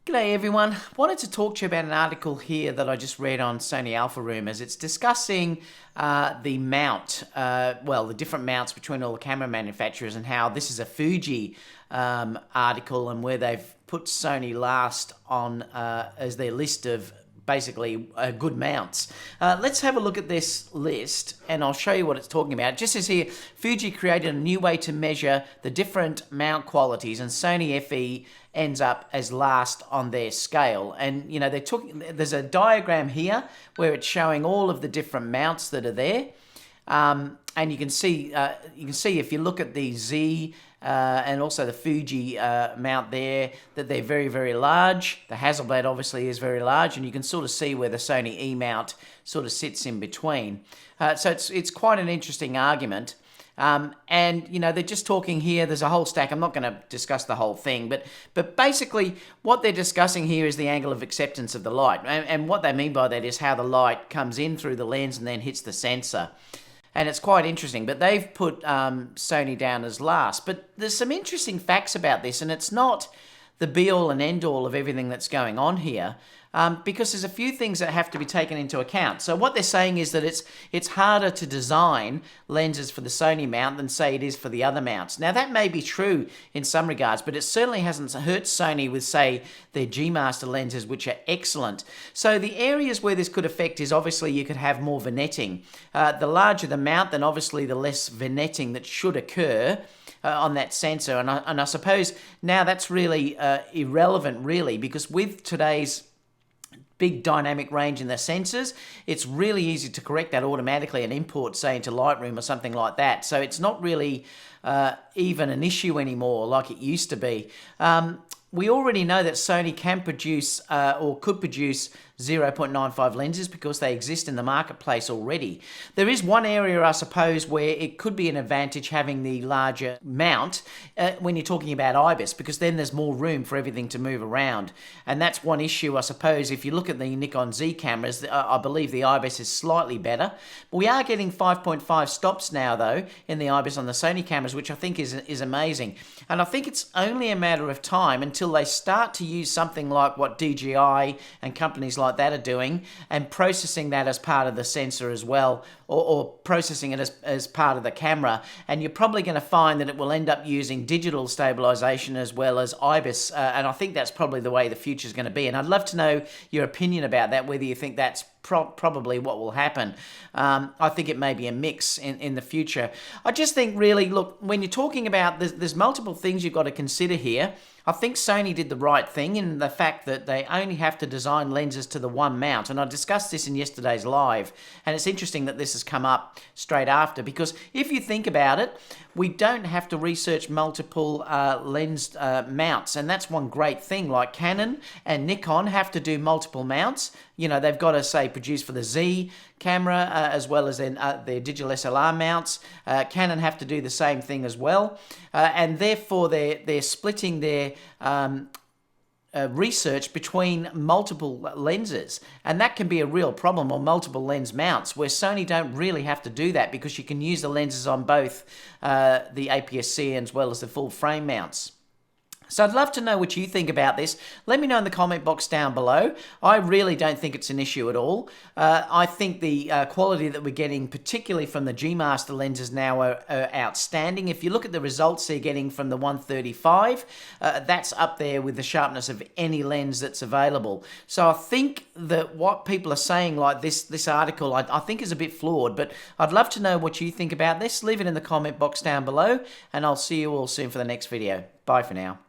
G'day everyone. Wanted to talk to you about an article here that I just read on Sony Alpha Rumors. It's discussing the mount, the different mounts between all the camera manufacturers and how this is a Fuji article and where they've put Sony last on as their list of basically good mounts. Let's have a look at this list and I'll show you what it's talking about. It just says here, Fuji created a new way to measure the different mount qualities and Sony FE ends up as last on their scale. And you know, there's a diagram here where it's showing all of the different mounts that are there. And you can see if you look at the Z and also the Fuji mount there, that they're very, very large. The Hasselblad obviously is very large, and you can sort of see where the Sony E mount sort of sits in between. So it's quite an interesting argument. And you know, they're just talking here, there's a whole stack. I'm not going to discuss the whole thing, but basically what they're discussing here is the angle of acceptance of the light. And what they mean by that is how the light comes in through the lens and then hits the sensor. And it's quite interesting, but they've put Sony down as last. But there's some interesting facts about this, and it's not the be-all and end-all of everything that's going on here, because there's a few things that have to be taken into account. So what they're saying is that it's harder to design lenses for the Sony mount than, say, it is for the other mounts. Now, that may be true in some regards, but it certainly hasn't hurt Sony with, say, their G Master lenses, which are excellent. So the areas where this could affect is obviously you could have more vignetting. The larger the mount, then obviously the less vignetting that should occur on that sensor. And I suppose now that's really irrelevant, really, because with today's big dynamic range in the sensors, it's really easy to correct that automatically and import, say, into Lightroom or something like that. So it's not really even an issue anymore like it used to be. We already know that Sony can produce or could produce 0.95 lenses because they exist in the marketplace already. There is one area, I suppose, where it could be an advantage having the larger mount when you're talking about IBIS, because then there's more room for everything to move around. And that's one issue, I suppose. If you look at the Nikon Z cameras, I believe the IBIS is slightly better. We are getting 5.5 stops now, though, in the IBIS on the Sony cameras, which I think is amazing. And I think it's only a matter of time until they start to use something like what DJI and companies like that are doing and processing that as part of the sensor as well, or processing it as part of the camera. And you're probably going to find that it will end up using digital stabilization as well as IBIS, and I think that's probably the way the future is going to be. And I'd love to know your opinion about that, whether you think that's probably what will happen. I think it may be a mix in the future. I just think really, look, when you're talking about, there's multiple things you've got to consider here. I think Sony did the right thing in the fact that they only have to design lenses to the one mount. And I discussed this in yesterday's live. And it's interesting that this has come up straight after, because if you think about it, we don't have to research multiple lens mounts. And that's one great thing. Like Canon and Nikon have to do multiple mounts. You know, they've got to, say, produce for the Z camera as well as their digital SLR mounts. Canon have to do the same thing as well. And therefore, they're splitting their research between multiple lenses, and that can be a real problem, or multiple lens mounts, where Sony don't really have to do that because you can use the lenses on both the APS-C as well as the full frame mounts. So I'd love to know what you think about this. Let me know in the comment box down below. I really don't think it's an issue at all. I think the quality that we're getting, particularly from the G Master lenses now, are outstanding. If you look at the results they're getting from the 135, that's up there with the sharpness of any lens that's available. So I think that what people are saying, like this article, I think is a bit flawed, but I'd love to know what you think about this. Leave it in the comment box down below, and I'll see you all soon for the next video. Bye for now.